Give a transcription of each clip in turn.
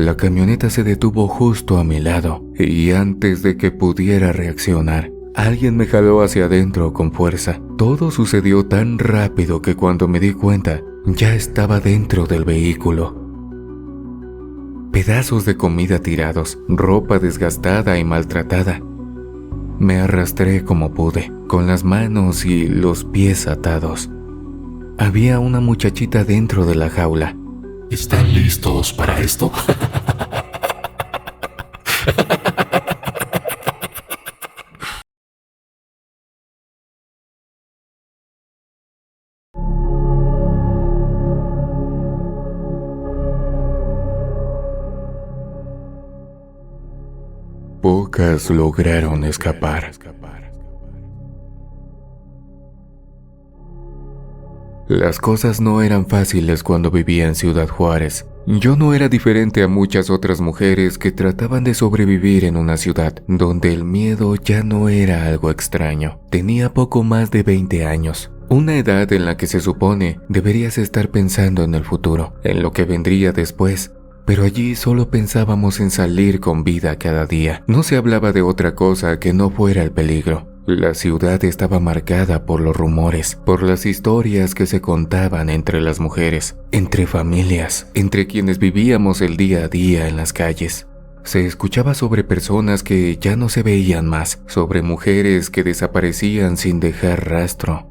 La camioneta se detuvo justo a mi lado y antes de que pudiera reaccionar, alguien me jaló hacia adentro con fuerza. Todo sucedió tan rápido que cuando me di cuenta, ya estaba dentro del vehículo. Pedazos de comida tirados, ropa desgastada y maltratada. Me arrastré como pude, con las manos y los pies atados. Había una muchachita dentro de la jaula. ¿Están listos para esto? Pocas lograron escapar. Las cosas no eran fáciles cuando vivía en Ciudad Juárez. Yo no era diferente a muchas otras mujeres que trataban de sobrevivir en una ciudad donde el miedo ya no era algo extraño. Tenía poco más de 20 años, una edad en la que se supone deberías estar pensando en el futuro, en lo que vendría después. Pero allí solo pensábamos en salir con vida cada día. No se hablaba de otra cosa que no fuera el peligro. La ciudad estaba marcada por los rumores, por las historias que se contaban entre las mujeres, entre familias, entre quienes vivíamos el día a día en las calles. Se escuchaba sobre personas que ya no se veían más, sobre mujeres que desaparecían sin dejar rastro.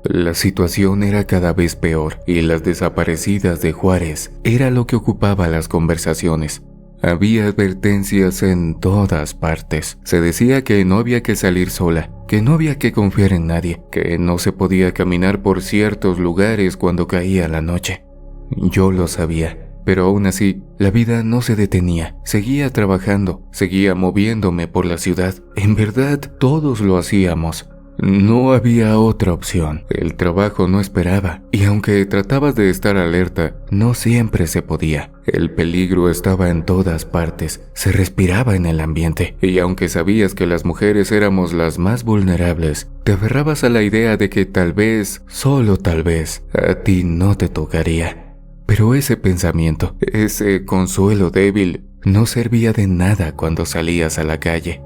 La situación era cada vez peor y las desaparecidas de Juárez era lo que ocupaba las conversaciones. Había advertencias en todas partes. Se decía que no había que salir sola, que no había que confiar en nadie, que no se podía caminar por ciertos lugares cuando caía la noche. Yo lo sabía, pero aún así, la vida no se detenía. Seguía trabajando, seguía moviéndome por la ciudad. En verdad, todos lo hacíamos. No había otra opción. El trabajo no esperaba, y aunque tratabas de estar alerta, no siempre se podía. El peligro estaba en todas partes, se respiraba en el ambiente, y aunque sabías que las mujeres éramos las más vulnerables, te aferrabas a la idea de que tal vez, solo tal vez, a ti no te tocaría. Pero ese pensamiento, ese consuelo débil, no servía de nada cuando salías a la calle.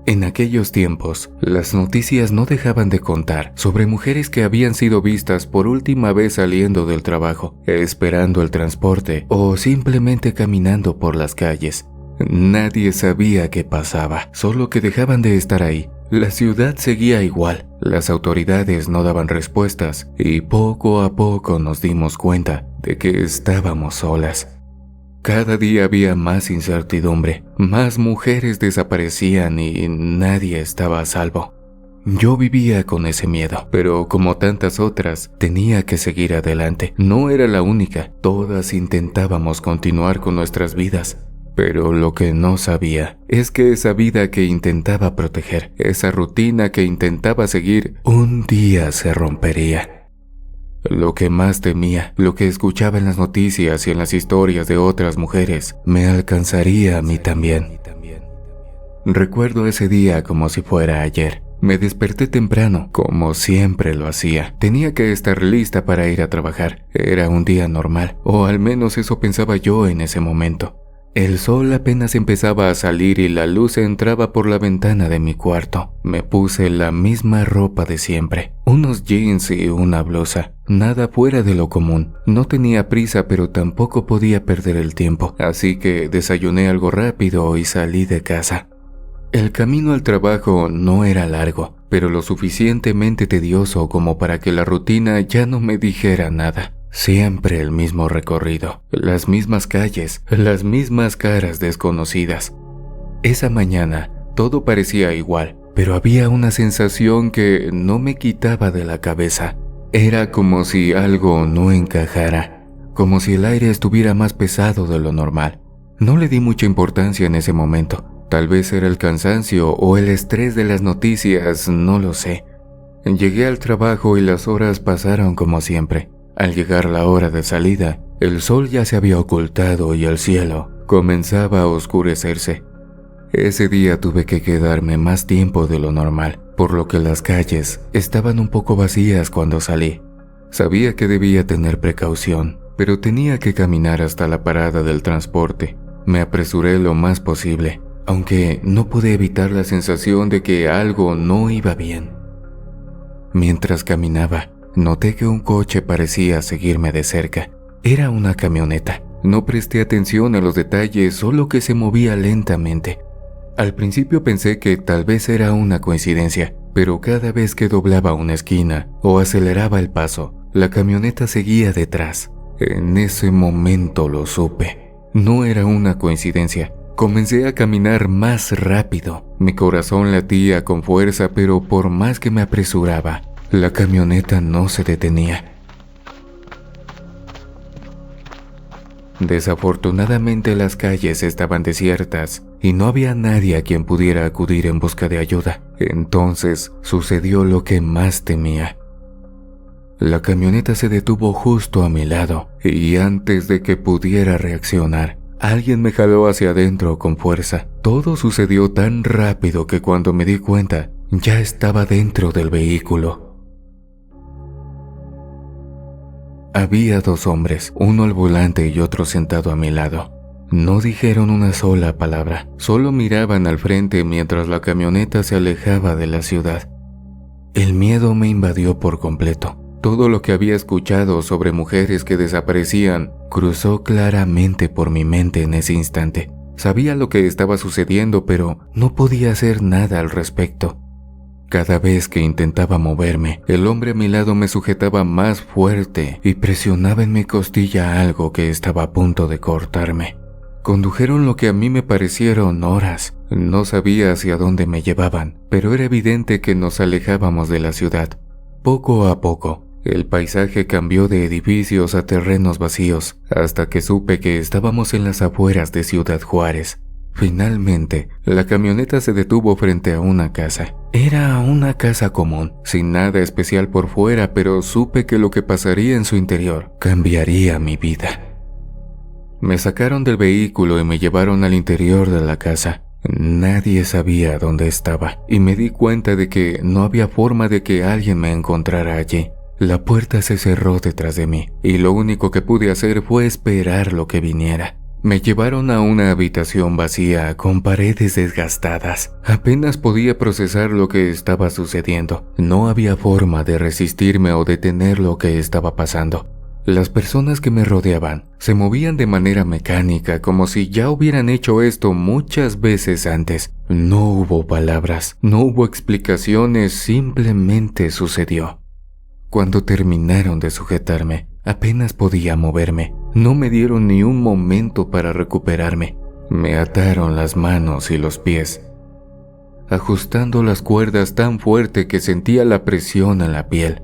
En aquellos tiempos, las noticias no dejaban de contar sobre mujeres que habían sido vistas por última vez saliendo del trabajo, esperando el transporte o simplemente caminando por las calles. Nadie sabía qué pasaba, solo que dejaban de estar ahí. La ciudad seguía igual, las autoridades no daban respuestas y poco a poco nos dimos cuenta de que estábamos solas. Cada día había más incertidumbre, más mujeres desaparecían y nadie estaba a salvo. Yo vivía con ese miedo, pero como tantas otras, tenía que seguir adelante. No era la única, todas intentábamos continuar con nuestras vidas. Pero lo que no sabía es que esa vida que intentaba proteger, esa rutina que intentaba seguir, un día se rompería. Lo que más temía, lo que escuchaba en las noticias y en las historias de otras mujeres, me alcanzaría a mí también. Recuerdo ese día como si fuera ayer. Me desperté temprano, como siempre lo hacía. Tenía que estar lista para ir a trabajar. Era un día normal, o al menos eso pensaba yo en ese momento. El sol apenas empezaba a salir y la luz entraba por la ventana de mi cuarto. Me puse la misma ropa de siempre, unos jeans y una blusa. Nada fuera de lo común. No tenía prisa, pero tampoco podía perder el tiempo, así que desayuné algo rápido y salí de casa. El camino al trabajo no era largo, pero lo suficientemente tedioso como para que la rutina ya no me dijera nada. Siempre el mismo recorrido, las mismas calles, las mismas caras desconocidas. Esa mañana todo parecía igual, pero había una sensación que no me quitaba de la cabeza. Era como si algo no encajara, como si el aire estuviera más pesado de lo normal. No le di mucha importancia en ese momento. Tal vez era el cansancio o el estrés de las noticias, no lo sé. Llegué al trabajo y las horas pasaron como siempre. Al llegar la hora de salida, el sol ya se había ocultado y el cielo comenzaba a oscurecerse. Ese día tuve que quedarme más tiempo de lo normal, por lo que las calles estaban un poco vacías cuando salí. Sabía que debía tener precaución, pero tenía que caminar hasta la parada del transporte. Me apresuré lo más posible, aunque no pude evitar la sensación de que algo no iba bien. Mientras caminaba, noté que un coche parecía seguirme de cerca. Era una camioneta. No presté atención a los detalles, solo que se movía lentamente. Al principio pensé que tal vez era una coincidencia, pero cada vez que doblaba una esquina o aceleraba el paso, la camioneta seguía detrás. En ese momento lo supe. No era una coincidencia. Comencé a caminar más rápido. Mi corazón latía con fuerza, pero por más que me apresuraba, la camioneta no se detenía. Desafortunadamente las calles estaban desiertas y no había nadie a quien pudiera acudir en busca de ayuda. Entonces sucedió lo que más temía. La camioneta se detuvo justo a mi lado y antes de que pudiera reaccionar, alguien me jaló hacia adentro con fuerza. Todo sucedió tan rápido que cuando me di cuenta, ya estaba dentro del vehículo. Había 2 hombres, uno al volante y otro sentado a mi lado. No dijeron una sola palabra, solo miraban al frente mientras la camioneta se alejaba de la ciudad. El miedo me invadió por completo. Todo lo que había escuchado sobre mujeres que desaparecían cruzó claramente por mi mente en ese instante. Sabía lo que estaba sucediendo, pero no podía hacer nada al respecto. Cada vez que intentaba moverme, el hombre a mi lado me sujetaba más fuerte y presionaba en mi costilla algo que estaba a punto de cortarme. Condujeron lo que a mí me parecieron horas. No sabía hacia dónde me llevaban, pero era evidente que nos alejábamos de la ciudad. Poco a poco, el paisaje cambió de edificios a terrenos vacíos, hasta que supe que estábamos en las afueras de Ciudad Juárez. Finalmente, la camioneta se detuvo frente a una casa. Era una casa común, sin nada especial por fuera, pero supe que lo que pasaría en su interior cambiaría mi vida. Me sacaron del vehículo y me llevaron al interior de la casa. Nadie sabía dónde estaba, y me di cuenta de que no había forma de que alguien me encontrara allí. La puerta se cerró detrás de mí, y lo único que pude hacer fue esperar lo que viniera. Me llevaron a una habitación vacía con paredes desgastadas. Apenas podía procesar lo que estaba sucediendo. No había forma de resistirme o detener lo que estaba pasando. Las personas que me rodeaban se movían de manera mecánica, como si ya hubieran hecho esto muchas veces antes. No hubo palabras, no hubo explicaciones, simplemente sucedió. Cuando terminaron de sujetarme, apenas podía moverme. No me dieron ni un momento para recuperarme. Me ataron las manos y los pies, ajustando las cuerdas tan fuerte que sentía la presión en la piel.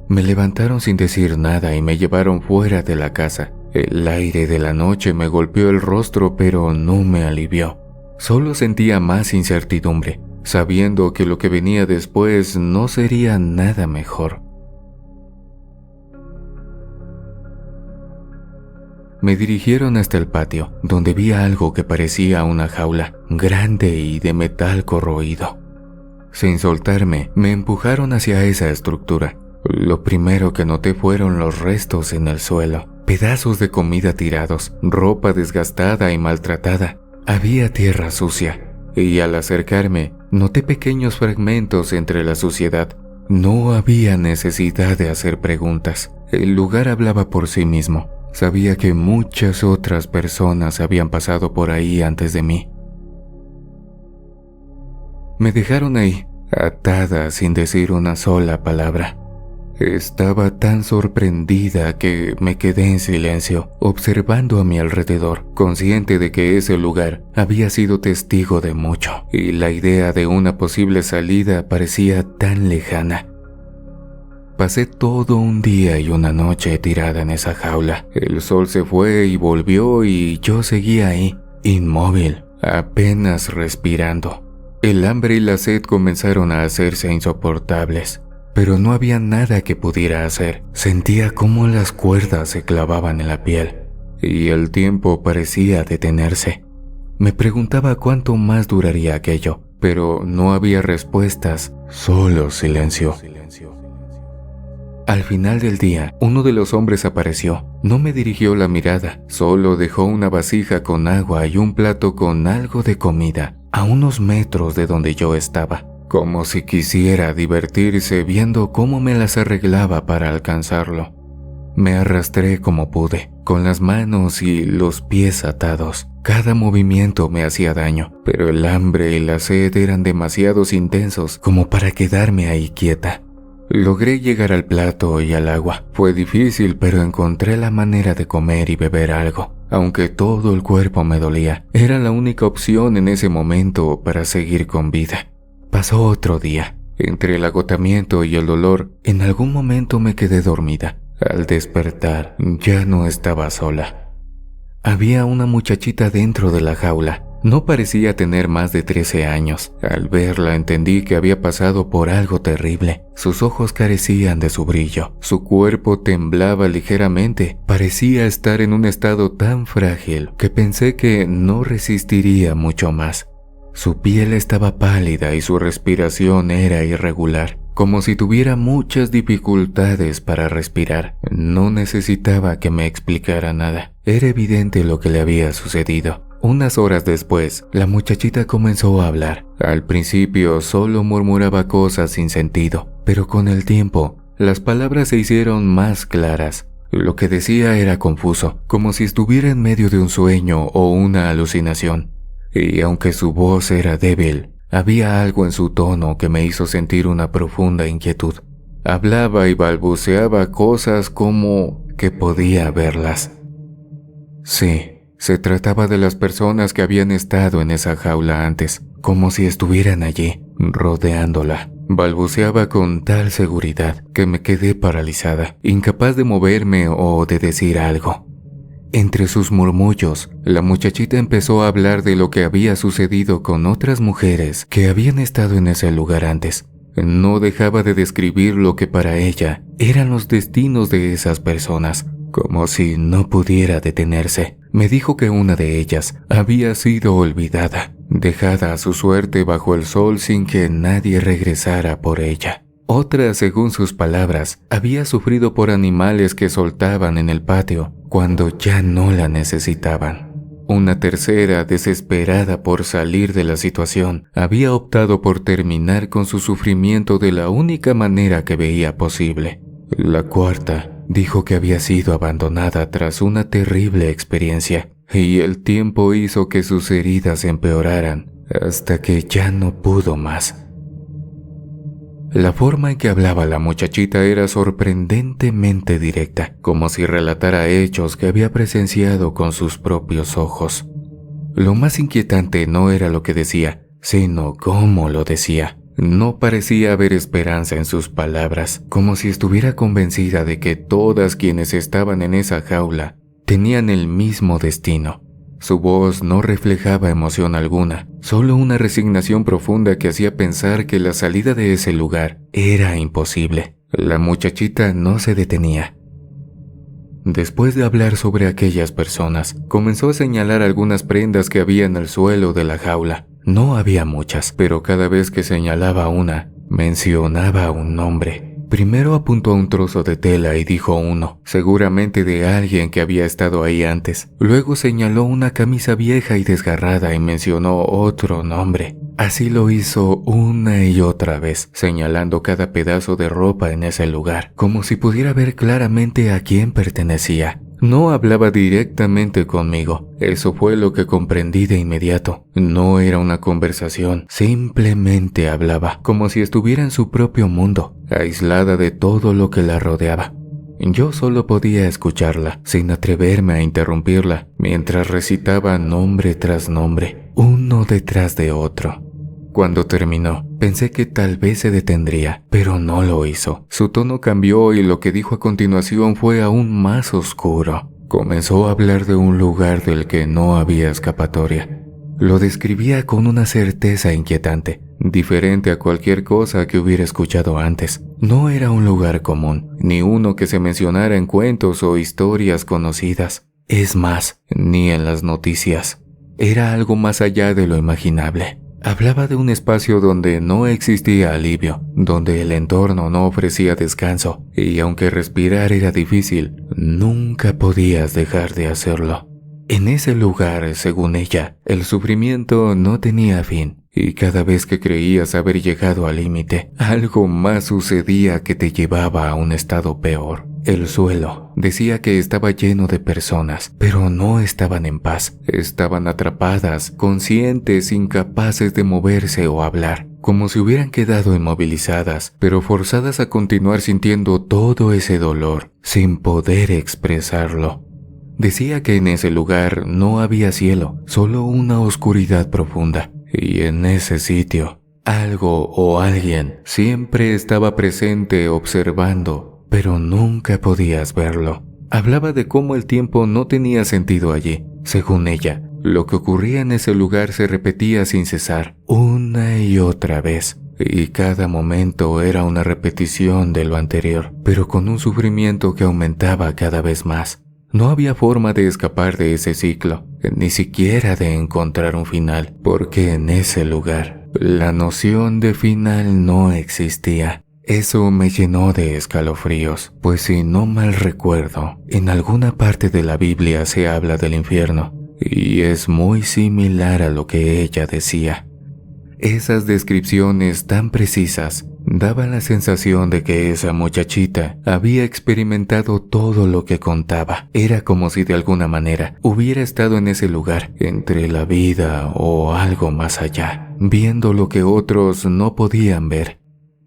Me levantaron sin decir nada y me llevaron fuera de la casa. El aire de la noche me golpeó el rostro, pero no me alivió. Solo sentía más incertidumbre, sabiendo que lo que venía después no sería nada mejor. Me dirigieron hasta el patio, donde vi algo que parecía una jaula, grande y de metal corroído. Sin soltarme, me empujaron hacia esa estructura. Lo primero que noté fueron los restos en el suelo, pedazos de comida tirados, ropa desgastada y maltratada. Había tierra sucia, y al acercarme, noté pequeños fragmentos entre la suciedad. No había necesidad de hacer preguntas. El lugar hablaba por sí mismo. Sabía que muchas otras personas habían pasado por ahí antes de mí. Me dejaron ahí, atada sin decir una sola palabra. Estaba tan sorprendida que me quedé en silencio, observando a mi alrededor, consciente de que ese lugar había sido testigo de mucho, y la idea de una posible salida parecía tan lejana. Pasé todo un día y una noche tirada en esa jaula. El sol se fue y volvió y yo seguía ahí, inmóvil, apenas respirando. El hambre y la sed comenzaron a hacerse insoportables, pero no había nada que pudiera hacer. Sentía cómo las cuerdas se clavaban en la piel y el tiempo parecía detenerse. Me preguntaba cuánto más duraría aquello, pero no había respuestas, solo silencio. Al final del día, uno de los hombres apareció. No me dirigió la mirada, solo dejó una vasija con agua y un plato con algo de comida a unos metros de donde yo estaba, como si quisiera divertirse viendo cómo me las arreglaba para alcanzarlo. Me arrastré como pude, con las manos y los pies atados. Cada movimiento me hacía daño, pero el hambre y la sed eran demasiado intensos como para quedarme ahí quieta. Logré llegar al plato y al agua. Fue difícil, pero encontré la manera de comer y beber algo. Aunque todo el cuerpo me dolía, era la única opción en ese momento para seguir con vida. Pasó otro día. Entre el agotamiento y el dolor, en algún momento me quedé dormida. Al despertar, ya no estaba sola. Había una muchachita dentro de la jaula. No parecía tener más de 13 años. Al verla entendí que había pasado por algo terrible. Sus ojos carecían de su brillo. Su cuerpo temblaba ligeramente. Parecía estar en un estado tan frágil que pensé que no resistiría mucho más. Su piel estaba pálida y su respiración era irregular, como si tuviera muchas dificultades para respirar. No necesitaba que me explicara nada. Era evidente lo que le había sucedido. Unas horas después, la muchachita comenzó a hablar. Al principio solo murmuraba cosas sin sentido, pero con el tiempo, las palabras se hicieron más claras. Lo que decía era confuso, como si estuviera en medio de un sueño o una alucinación. Y aunque su voz era débil, había algo en su tono que me hizo sentir una profunda inquietud. Hablaba y balbuceaba cosas como que podía verlas. Sí. Se trataba de las personas que habían estado en esa jaula antes, como si estuvieran allí, rodeándola. Balbuceaba con tal seguridad que me quedé paralizada, incapaz de moverme o de decir algo. Entre sus murmullos, la muchachita empezó a hablar de lo que había sucedido con otras mujeres que habían estado en ese lugar antes. No dejaba de describir lo que para ella eran los destinos de esas personas, como si no pudiera detenerse. Me dijo que una de ellas había sido olvidada, dejada a su suerte bajo el sol sin que nadie regresara por ella. Otra, según sus palabras, había sufrido por animales que soltaban en el patio cuando ya no la necesitaban. Una tercera, desesperada por salir de la situación, había optado por terminar con su sufrimiento de la única manera que veía posible. La cuarta dijo que había sido abandonada tras una terrible experiencia, y el tiempo hizo que sus heridas empeoraran hasta que ya no pudo más. La forma en que hablaba la muchachita era sorprendentemente directa, como si relatara hechos que había presenciado con sus propios ojos. Lo más inquietante no era lo que decía, sino cómo lo decía. No parecía haber esperanza en sus palabras, como si estuviera convencida de que todas quienes estaban en esa jaula tenían el mismo destino. Su voz no reflejaba emoción alguna, solo una resignación profunda que hacía pensar que la salida de ese lugar era imposible. La muchachita no se detenía. Después de hablar sobre aquellas personas, comenzó a señalar algunas prendas que había en el suelo de la jaula. No había muchas, pero cada vez que señalaba una, mencionaba un nombre. Primero apuntó a un trozo de tela y dijo uno, seguramente de alguien que había estado ahí antes. Luego señaló una camisa vieja y desgarrada y mencionó otro nombre. Así lo hizo una y otra vez, señalando cada pedazo de ropa en ese lugar, como si pudiera ver claramente a quién pertenecía. No hablaba directamente conmigo, eso fue lo que comprendí de inmediato. No era una conversación, simplemente hablaba, como si estuviera en su propio mundo, aislada de todo lo que la rodeaba. Yo solo podía escucharla, sin atreverme a interrumpirla, mientras recitaba nombre tras nombre, uno detrás de otro. Cuando terminó, pensé que tal vez se detendría, pero no lo hizo. Su tono cambió y lo que dijo a continuación fue aún más oscuro. Comenzó a hablar de un lugar del que no había escapatoria. Lo describía con una certeza inquietante, diferente a cualquier cosa que hubiera escuchado antes. No era un lugar común, ni uno que se mencionara en cuentos o historias conocidas. Es más, ni en las noticias. Era algo más allá de lo imaginable. Hablaba de un espacio donde no existía alivio, donde el entorno no ofrecía descanso, y aunque respirar era difícil, nunca podías dejar de hacerlo. En ese lugar, según ella, el sufrimiento no tenía fin, y cada vez que creías haber llegado al límite, algo más sucedía que te llevaba a un estado peor. El suelo decía que estaba lleno de personas, pero no estaban en paz. Estaban atrapadas, conscientes, incapaces de moverse o hablar, como si hubieran quedado inmovilizadas, pero forzadas a continuar sintiendo todo ese dolor, sin poder expresarlo. Decía que en ese lugar no había cielo, solo una oscuridad profunda. Y en ese sitio, algo o alguien siempre estaba presente observando, pero nunca podías verlo. Hablaba de cómo el tiempo no tenía sentido allí. Según ella, lo que ocurría en ese lugar se repetía sin cesar, una y otra vez. Y cada momento era una repetición de lo anterior, pero con un sufrimiento que aumentaba cada vez más. No había forma de escapar de ese ciclo, ni siquiera de encontrar un final, porque en ese lugar la noción de final no existía. Eso me llenó de escalofríos, pues si no mal recuerdo, en alguna parte de la Biblia se habla del infierno, y es muy similar a lo que ella decía. Esas descripciones tan precisas daban la sensación de que esa muchachita había experimentado todo lo que contaba. Era como si de alguna manera hubiera estado en ese lugar, entre la vida o algo más allá, viendo lo que otros no podían ver.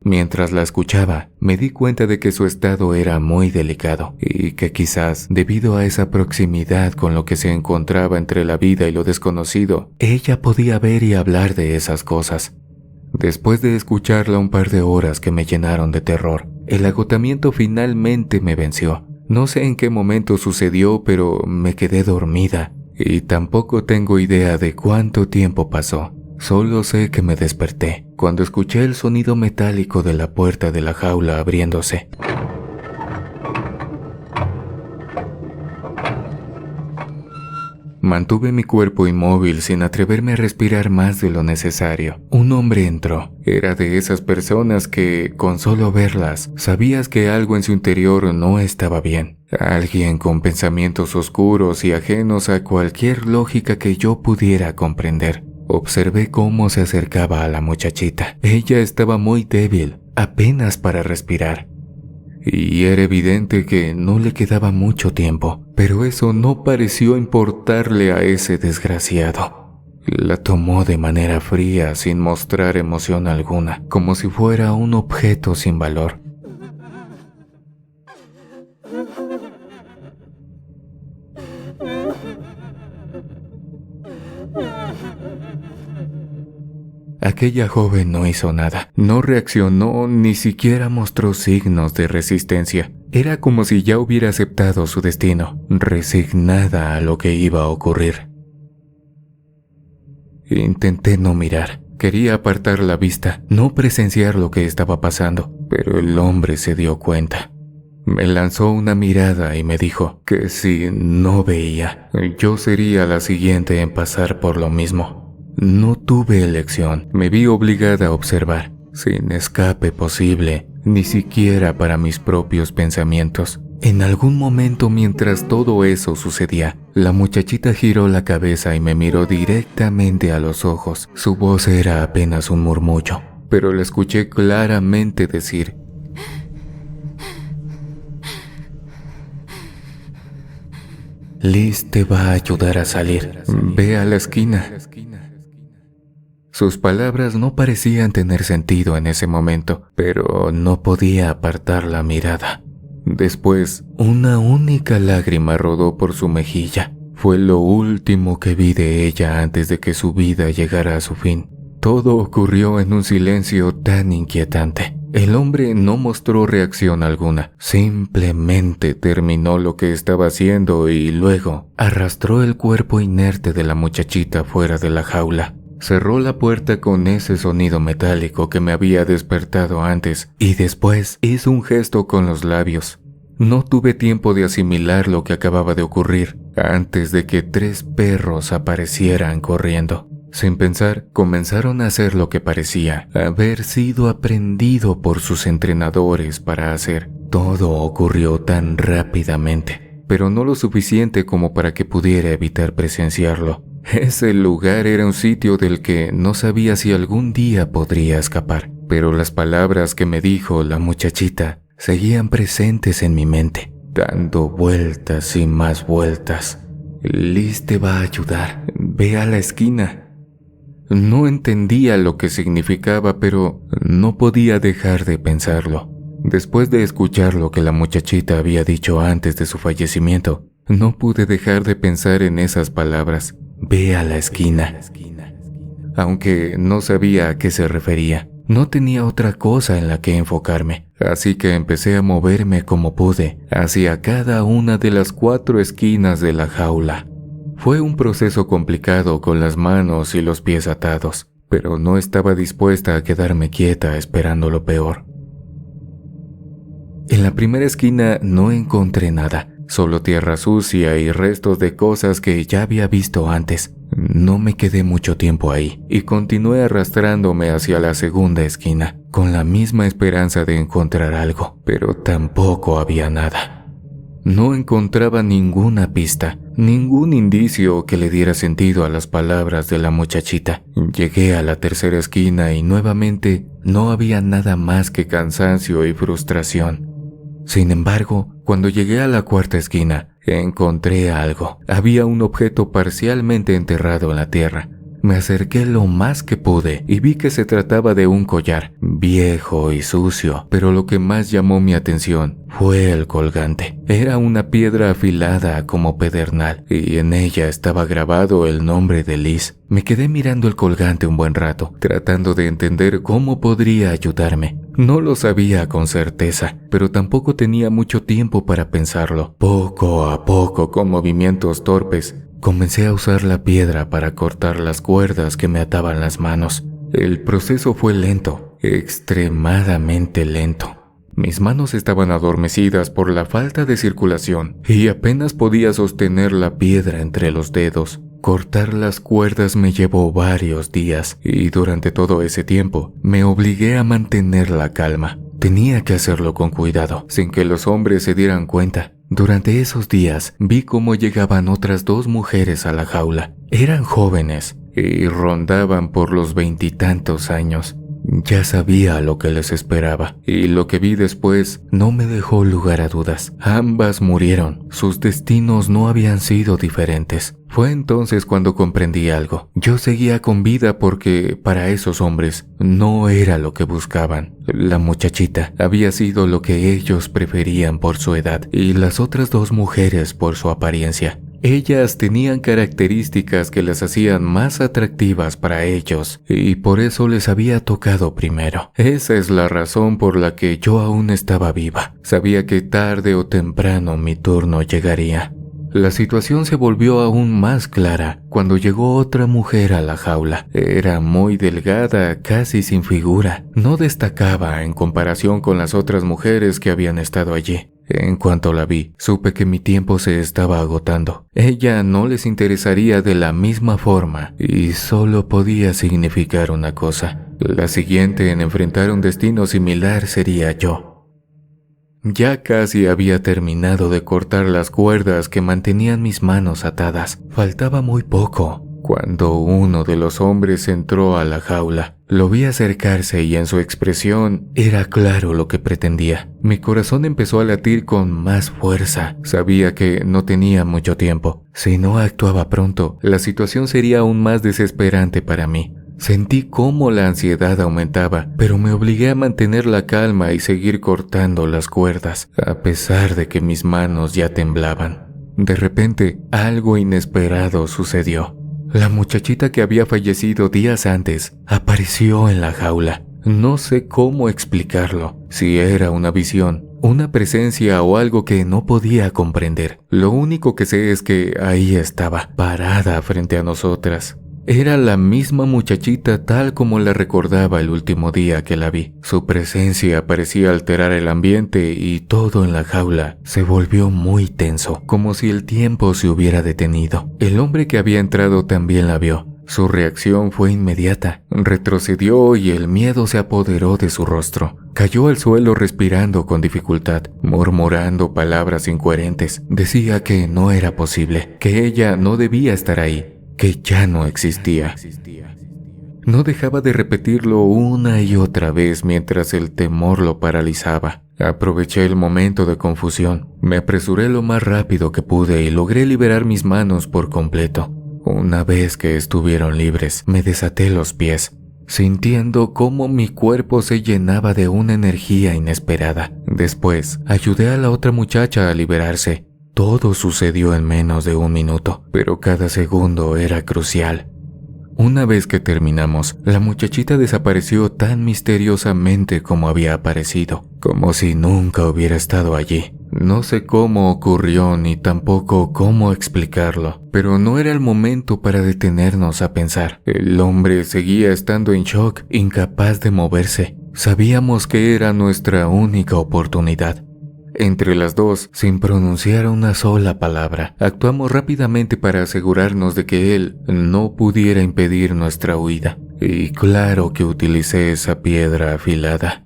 Mientras la escuchaba, me di cuenta de que su estado era muy delicado y que quizás, debido a esa proximidad con lo que se encontraba entre la vida y lo desconocido, ella podía ver y hablar de esas cosas. Después de escucharla un par de horas que me llenaron de terror, el agotamiento finalmente me venció. No sé en qué momento sucedió, pero me quedé dormida y tampoco tengo idea de cuánto tiempo pasó. Solo sé que me desperté cuando escuché el sonido metálico de la puerta de la jaula abriéndose. Mantuve mi cuerpo inmóvil sin atreverme a respirar más de lo necesario. Un hombre entró. Era de esas personas que, con solo verlas, sabías que algo en su interior no estaba bien. Alguien con pensamientos oscuros y ajenos a cualquier lógica que yo pudiera comprender. Observé cómo se acercaba a la muchachita. Ella estaba muy débil, apenas para respirar. Y era evidente que no le quedaba mucho tiempo, pero eso no pareció importarle a ese desgraciado. La tomó de manera fría, sin mostrar emoción alguna, como si fuera un objeto sin valor. Aquella joven no hizo nada, no reaccionó, ni siquiera mostró signos de resistencia. Era como si ya hubiera aceptado su destino, resignada a lo que iba a ocurrir. Intenté no mirar, quería apartar la vista, no presenciar lo que estaba pasando, pero el hombre se dio cuenta. Me lanzó una mirada y me dijo que si no veía, yo sería la siguiente en pasar por lo mismo. No tuve elección, me vi obligada a observar, sin escape posible, ni siquiera para mis propios pensamientos. En algún momento mientras todo eso sucedía, la muchachita giró la cabeza y me miró directamente a los ojos. Su voz era apenas un murmullo, pero la escuché claramente decir: Liz te va a ayudar a salir, ve a la esquina. Sus palabras no parecían tener sentido en ese momento, pero no podía apartar la mirada. Después, una única lágrima rodó por su mejilla. Fue lo último que vi de ella antes de que su vida llegara a su fin. Todo ocurrió en un silencio tan inquietante. El hombre no mostró reacción alguna, simplemente terminó lo que estaba haciendo y luego arrastró el cuerpo inerte de la muchachita fuera de la jaula. Cerró la puerta con ese sonido metálico que me había despertado antes y después hizo un gesto con los labios. No tuve tiempo de asimilar lo que acababa de ocurrir antes de que 3 perros aparecieran corriendo. Sin pensar, comenzaron a hacer lo que parecía haber sido aprendido por sus entrenadores para hacer. Todo ocurrió tan rápidamente, pero no lo suficiente como para que pudiera evitar presenciarlo. Ese lugar era un sitio del que no sabía si algún día podría escapar, pero las palabras que me dijo la muchachita seguían presentes en mi mente, dando vueltas y más vueltas. Liz te va a ayudar, ve a la esquina. No entendía lo que significaba, pero no podía dejar de pensarlo. Después de escuchar lo que la muchachita había dicho antes de su fallecimiento, no pude dejar de pensar en esas palabras. Ve a la esquina. Aunque no sabía a qué se refería, no tenía otra cosa en la que enfocarme, así que empecé a moverme como pude hacia cada una de las 4 esquinas de la jaula. Fue un proceso complicado con las manos y los pies atados, pero no estaba dispuesta a quedarme quieta esperando lo peor. En la primera esquina no encontré nada, solo tierra sucia y restos de cosas que ya había visto antes. No me quedé mucho tiempo ahí y continué arrastrándome hacia la segunda esquina, con la misma esperanza de encontrar algo, pero tampoco había nada. No encontraba ninguna pista, ningún indicio que le diera sentido a las palabras de la muchachita. Llegué a la tercera esquina y nuevamente no había nada más que cansancio y frustración. Sin embargo, cuando llegué a la cuarta esquina, encontré algo. Había un objeto parcialmente enterrado en la tierra. Me acerqué lo más que pude y vi que se trataba de un collar, viejo y sucio, pero lo que más llamó mi atención fue el colgante. Era una piedra afilada como pedernal y en ella estaba grabado el nombre de Liz. Me quedé mirando el colgante un buen rato, tratando de entender cómo podría ayudarme. No lo sabía con certeza, pero tampoco tenía mucho tiempo para pensarlo. Poco a poco, con movimientos torpes, comencé a usar la piedra para cortar las cuerdas que me ataban las manos. El proceso fue lento, extremadamente lento. Mis manos estaban adormecidas por la falta de circulación y apenas podía sostener la piedra entre los dedos. Cortar las cuerdas me llevó varios días y durante todo ese tiempo me obligué a mantener la calma. Tenía que hacerlo con cuidado, sin que los hombres se dieran cuenta. Durante esos días vi cómo llegaban otras 2 mujeres a la jaula. Eran jóvenes y rondaban por los 20 y tantos años. Ya sabía lo que les esperaba, y lo que vi después no me dejó lugar a dudas. Ambas murieron, sus destinos no habían sido diferentes. Fue entonces cuando comprendí algo. Yo seguía con vida porque para esos hombres no era lo que buscaban. La muchachita había sido lo que ellos preferían por su edad, y las otras 2 mujeres por su apariencia. Ellas tenían características que las hacían más atractivas para ellos y por eso les había tocado primero. Esa es la razón por la que yo aún estaba viva. Sabía que tarde o temprano mi turno llegaría. La situación se volvió aún más clara cuando llegó otra mujer a la jaula. Era muy delgada, casi sin figura. No destacaba en comparación con las otras mujeres que habían estado allí. En cuanto la vi, supe que mi tiempo se estaba agotando. Ella no les interesaría de la misma forma y solo podía significar una cosa. La siguiente en enfrentar un destino similar sería yo. Ya casi había terminado de cortar las cuerdas que mantenían mis manos atadas. Faltaba muy poco cuando uno de los hombres entró a la jaula. Lo vi acercarse y en su expresión era claro lo que pretendía. Mi corazón empezó a latir con más fuerza. Sabía que no tenía mucho tiempo. Si no actuaba pronto, la situación sería aún más desesperante para mí. Sentí cómo la ansiedad aumentaba, pero me obligué a mantener la calma y seguir cortando las cuerdas, a pesar de que mis manos ya temblaban. De repente, algo inesperado sucedió. La muchachita que había fallecido días antes apareció en la jaula. No sé cómo explicarlo, si era una visión, una presencia o algo que no podía comprender. Lo único que sé es que ahí estaba, parada frente a nosotras. Era la misma muchachita tal como la recordaba el último día que la vi. Su presencia parecía alterar el ambiente y todo en la jaula se volvió muy tenso, como si el tiempo se hubiera detenido. El hombre que había entrado también la vio. Su reacción fue inmediata. Retrocedió y el miedo se apoderó de su rostro. Cayó al suelo respirando con dificultad, murmurando palabras incoherentes. Decía que no era posible, que ella no debía estar ahí, que ya no existía. No dejaba de repetirlo una y otra vez mientras el temor lo paralizaba. Aproveché el momento de confusión. Me apresuré lo más rápido que pude y logré liberar mis manos por completo. Una vez que estuvieron libres, me desaté los pies, sintiendo cómo mi cuerpo se llenaba de una energía inesperada. Después, ayudé a la otra muchacha a liberarse. Todo sucedió en menos de 1 minuto, pero cada segundo era crucial. Una vez que terminamos, la muchachita desapareció tan misteriosamente como había aparecido, como si nunca hubiera estado allí. No sé cómo ocurrió ni tampoco cómo explicarlo, pero no era el momento para detenernos a pensar. El hombre seguía estando en shock, incapaz de moverse. Sabíamos que era nuestra única oportunidad. Entre las dos, sin pronunciar una sola palabra, actuamos rápidamente para asegurarnos de que él no pudiera impedir nuestra huida. Y claro que utilicé esa piedra afilada.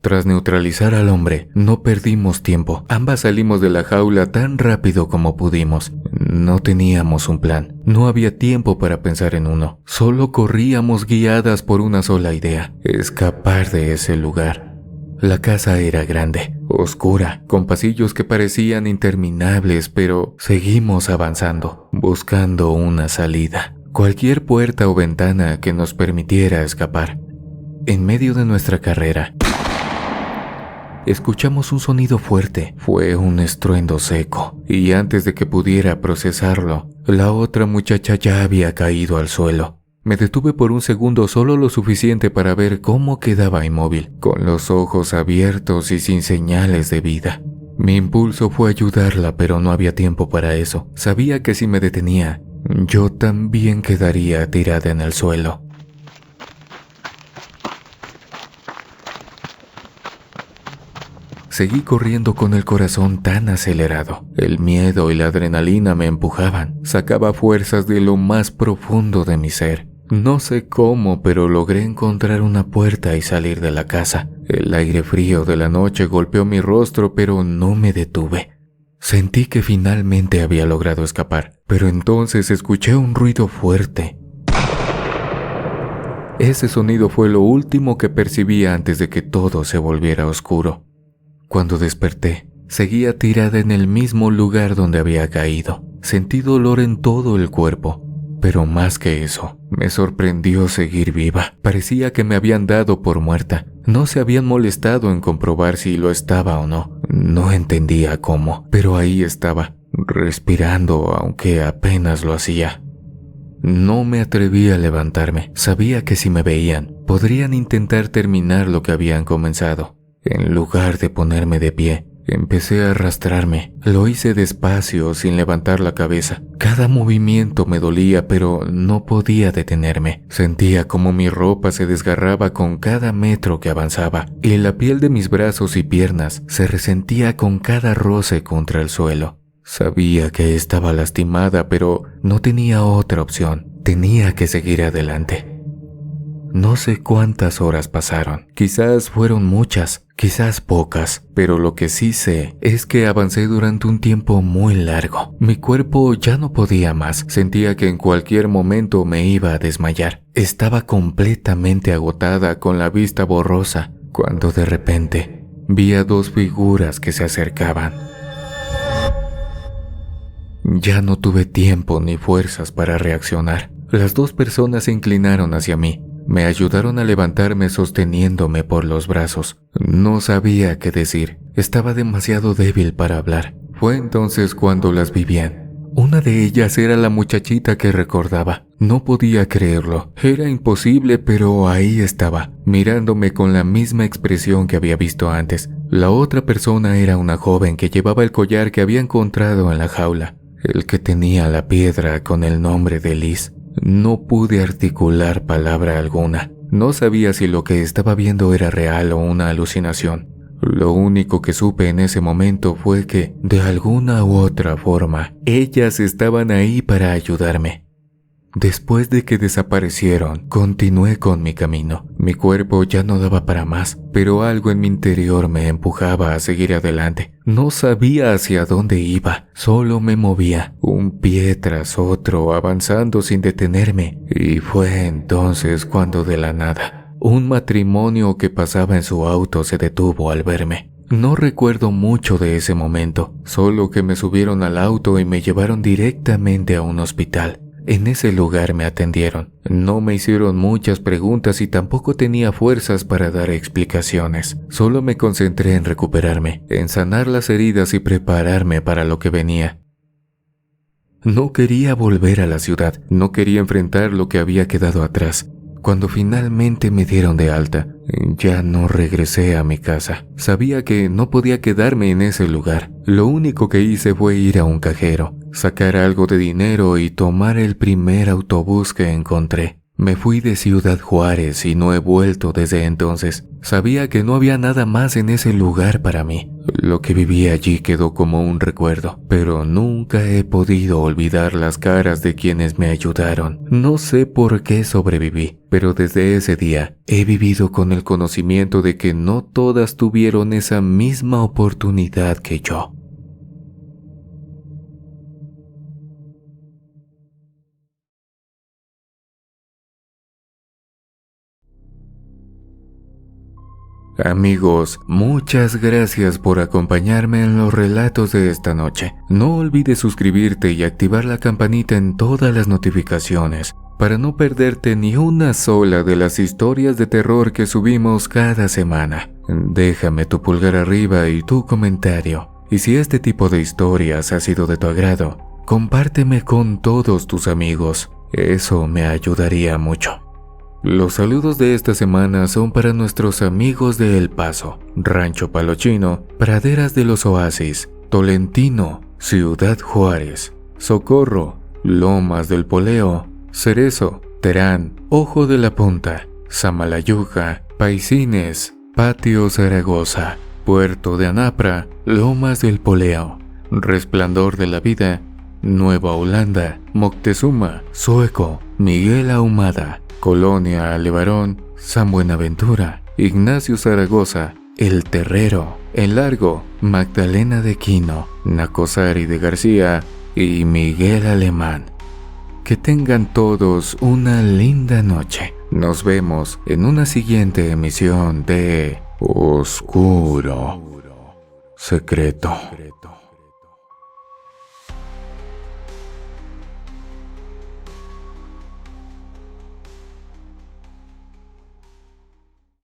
Tras neutralizar al hombre, no perdimos tiempo. Ambas salimos de la jaula tan rápido como pudimos. No teníamos un plan. No había tiempo para pensar en uno. Solo corríamos guiadas por una sola idea: escapar de ese lugar. La casa era grande, oscura, con pasillos que parecían interminables, pero seguimos avanzando, buscando una salida. Cualquier puerta o ventana que nos permitiera escapar. En medio de nuestra carrera, escuchamos un sonido fuerte. Fue un estruendo seco, y antes de que pudiera procesarlo, la otra muchacha ya había caído al suelo. Me detuve por un segundo, solo lo suficiente para ver cómo quedaba inmóvil, con los ojos abiertos y sin señales de vida. Mi impulso fue ayudarla, pero no había tiempo para eso. Sabía que si me detenía, yo también quedaría tirada en el suelo. Seguí corriendo con el corazón tan acelerado. El miedo y la adrenalina me empujaban. Sacaba fuerzas de lo más profundo de mi ser. No sé cómo, pero logré encontrar una puerta y salir de la casa. El aire frío de la noche golpeó mi rostro, pero no me detuve. Sentí que finalmente había logrado escapar, pero entonces escuché un ruido fuerte. Ese sonido fue lo último que percibí antes de que todo se volviera oscuro. Cuando desperté, seguía tirada en el mismo lugar donde había caído. Sentí dolor en todo el cuerpo, pero más que eso, me sorprendió seguir viva. Parecía que me habían dado por muerta. No se habían molestado en comprobar si lo estaba o no. No entendía cómo, pero ahí estaba, respirando aunque apenas lo hacía. No me atreví a levantarme. Sabía que si me veían, podrían intentar terminar lo que habían comenzado. En lugar de ponerme de pie, empecé a arrastrarme. Lo hice despacio, sin levantar la cabeza. Cada movimiento me dolía, pero no podía detenerme. Sentía como mi ropa se desgarraba con cada metro que avanzaba, y la piel de mis brazos y piernas se resentía con cada roce contra el suelo. Sabía que estaba lastimada, pero no tenía otra opción. Tenía que seguir adelante. No sé cuántas horas pasaron. Quizás fueron muchas, quizás pocas, pero lo que sí sé es que avancé durante un tiempo muy largo. Mi cuerpo ya no podía más. Sentía que en cualquier momento me iba a desmayar. Estaba completamente agotada, con la vista borrosa, cuando de repente vi a 2 figuras que se acercaban. Ya no tuve tiempo ni fuerzas para reaccionar. Las 2 personas se inclinaron hacia mí. Me ayudaron a levantarme sosteniéndome por los brazos. No sabía qué decir. Estaba demasiado débil para hablar. Fue entonces cuando las vi bien. Una de ellas era la muchachita que recordaba. No podía creerlo. Era imposible, pero ahí estaba, mirándome con la misma expresión que había visto antes. La otra persona era una joven que llevaba el collar que había encontrado en la jaula, el que tenía la piedra con el nombre de Liz. No pude articular palabra alguna. No sabía si lo que estaba viendo era real o una alucinación. Lo único que supe en ese momento fue que, de alguna u otra forma, ellas estaban ahí para ayudarme. Después de que desaparecieron, continué con mi camino. Mi cuerpo ya no daba para más, pero algo en mi interior me empujaba a seguir adelante. No sabía hacia dónde iba, solo me movía, un pie tras otro, avanzando sin detenerme. Y fue entonces cuando de la nada, un matrimonio que pasaba en su auto se detuvo al verme. No recuerdo mucho de ese momento, solo que me subieron al auto y me llevaron directamente a un hospital. En ese lugar me atendieron. No me hicieron muchas preguntas y tampoco tenía fuerzas para dar explicaciones. Solo me concentré en recuperarme, en sanar las heridas y prepararme para lo que venía. No quería volver a la ciudad, no quería enfrentar lo que había quedado atrás. Cuando finalmente me dieron de alta, ya no regresé a mi casa. Sabía que no podía quedarme en ese lugar. Lo único que hice fue ir a un cajero, sacar algo de dinero y tomar el primer autobús que encontré. Me fui de Ciudad Juárez y no he vuelto desde entonces. Sabía que no había nada más en ese lugar para mí. Lo que viví allí quedó como un recuerdo, pero nunca he podido olvidar las caras de quienes me ayudaron. No sé por qué sobreviví, pero desde ese día he vivido con el conocimiento de que no todas tuvieron esa misma oportunidad que yo. Amigos, muchas gracias por acompañarme en los relatos de esta noche. No olvides suscribirte y activar la campanita en todas las notificaciones para no perderte ni una sola de las historias de terror que subimos cada semana. Déjame tu pulgar arriba y tu comentario. Y si este tipo de historias ha sido de tu agrado, compárteme con todos tus amigos. Eso me ayudaría mucho. Los saludos de esta semana son para nuestros amigos de El Paso, Rancho Palochino, Praderas de los Oasis, Tolentino, Ciudad Juárez, Socorro, Lomas del Poleo, Cerezo, Terán, Ojo de la Punta, Samalayuca, Paisines, Patio Zaragoza, Puerto de Anapra, Lomas del Poleo, Resplandor de la Vida, Nueva Holanda, Moctezuma, Sueco, Miguel Ahumada, Colonia Alevarón, San Buenaventura, Ignacio Zaragoza, El Terrero, El Largo, Magdalena de Quino, Nacosari de García y Miguel Alemán. Que tengan todos una linda noche. Nos vemos en una siguiente emisión de Oscuro Secreto.